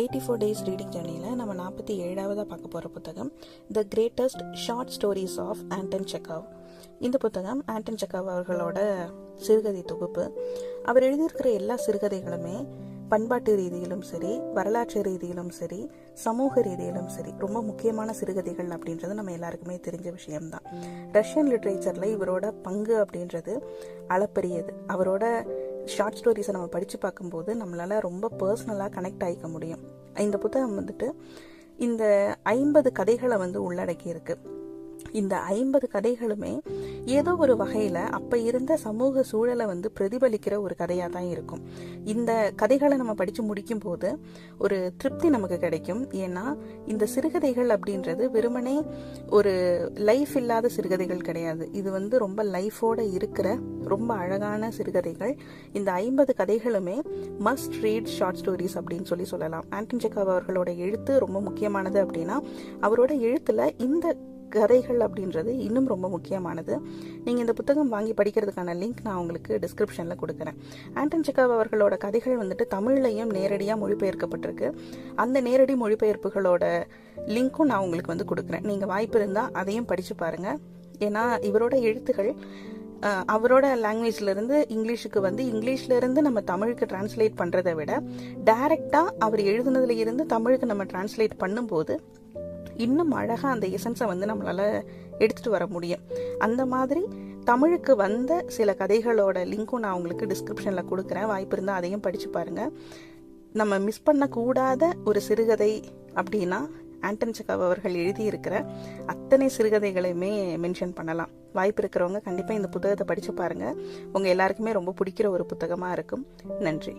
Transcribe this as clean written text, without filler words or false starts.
84 days reading ஜர்னியில் நம்ம 47ஆவதாக பார்க்க போகிற புத்தகம் the greatest short stories of Anton Chekhov. இந்த புத்தகம் ஆண்டன் செக்காவ் அவர்களோட சிறுகதை தொகுப்பு. அவர் எழுதியிருக்கிற எல்லா சிறுகதைகளுமே பண்பாட்டு ரீதியிலும் சரி, வரலாற்று ரீதியிலும் சரி, சமூக ரீதியிலும் சரி ரொம்ப முக்கியமான சிறுகதைகள் அப்படின்றது நம்ம எல்லாருக்குமே தெரிஞ்ச விஷயம்தான். ரஷ்யன் லிட்ரேச்சரில் இவரோட பங்கு அப்படின்றது அளப்பரியது. அவரோட ஷார்ட் ஸ்டோரிஸை நம்ம படித்து பார்க்கும்போது நம்மளால ரொம்ப பர்சனலாக கனெக்ட் ஆகிக்க முடியும். இந்த புத்தகம் இந்த 50 கதைகளை உள்ளடக்கி இருக்கு. இந்த 50 கதைகளுமே ஏதோ ஒரு வகையில் அப்போ இருந்த சமூக சூழலை பிரதிபலிக்கிற ஒரு கதையாக தான் இருக்கும். இந்த கதைகளை நம்ம படித்து முடிக்கும் போது ஒரு திருப்தி நமக்கு கிடைக்கும். ஏன்னா இந்த சிறுகதைகள் அப்படின்றது வெறுமனே ஒரு லைஃப் இல்லாத சிறுகதைகள் கிடையாது. இது ரொம்ப லைஃபோட இருக்கிற ரொம்ப அழகான சிறுகதைகள். இந்த 50 கதைகளுமே மஸ்ட் ரீட் ஷார்ட் ஸ்டோரிஸ் அப்படின்னு சொல்லலாம். ஆண்டன் செக்காவ் அவர்களோட எழுத்து ரொம்ப முக்கியமானது அப்படின்னா அவரோட எழுத்துல இந்த கதைகள் அப்படின்றது இன்னும் ரொம்ப முக்கியமானது. நீங்கள் இந்த புத்தகம் வாங்கி படிக்கிறதுக்கான லிங்க் நான் உங்களுக்கு டிஸ்கிரிப்ஷனில் கொடுக்குறேன். ஆண்டன் செக்காவ் அவர்களோட கதைகள் தமிழ்லையும் நேரடியாக மொழிபெயர்க்கப்பட்டிருக்கு. அந்த நேரடி மொழிபெயர்ப்புகளோட லிங்க்கும் நான் உங்களுக்கு கொடுக்குறேன். நீங்கள் வாய்ப்பு இருந்தால் அதையும் படித்து பாருங்கள். ஏன்னா இவரோட எழுத்துகள் அவரோட லாங்குவேஜ்லேருந்து இங்கிலீஷுக்கு இங்கிலீஷ்லேருந்து நம்ம தமிழுக்கு டிரான்ஸ்லேட் பண்ணுறதை விட டைரெக்டாக அவர் எழுதுனதுல இருந்து தமிழுக்கு நம்ம டிரான்ஸ்லேட் பண்ணும்போது இன்னும் அழகாக அந்த எசன்ஸை நம்மளால எடுத்துகிட்டு வர முடியும். அந்த மாதிரி தமிழுக்கு வந்த சில கதைகளோட லிங்க்கும் நான் உங்களுக்கு டிஸ்கிரிப்ஷனில் கொடுக்குறேன். வாய்ப்பு இருந்தால் அதையும் படித்து பாருங்கள். நம்ம மிஸ் பண்ணக்கூடாத ஒரு சிறுகதை அப்படின்னா ஆண்டன் செக்காவ் அவர்கள் எழுதியிருக்கிற அத்தனை சிறுகதைகளையுமே மென்ஷன் பண்ணலாம். வாய்ப்பு இருக்கிறவங்க கண்டிப்பாக இந்த புத்தகத்தை படித்து பாருங்கள். உங்கள் எல்லாருக்குமே ரொம்ப பிடிக்கிற ஒரு புத்தகமாக இருக்கும். நன்றி.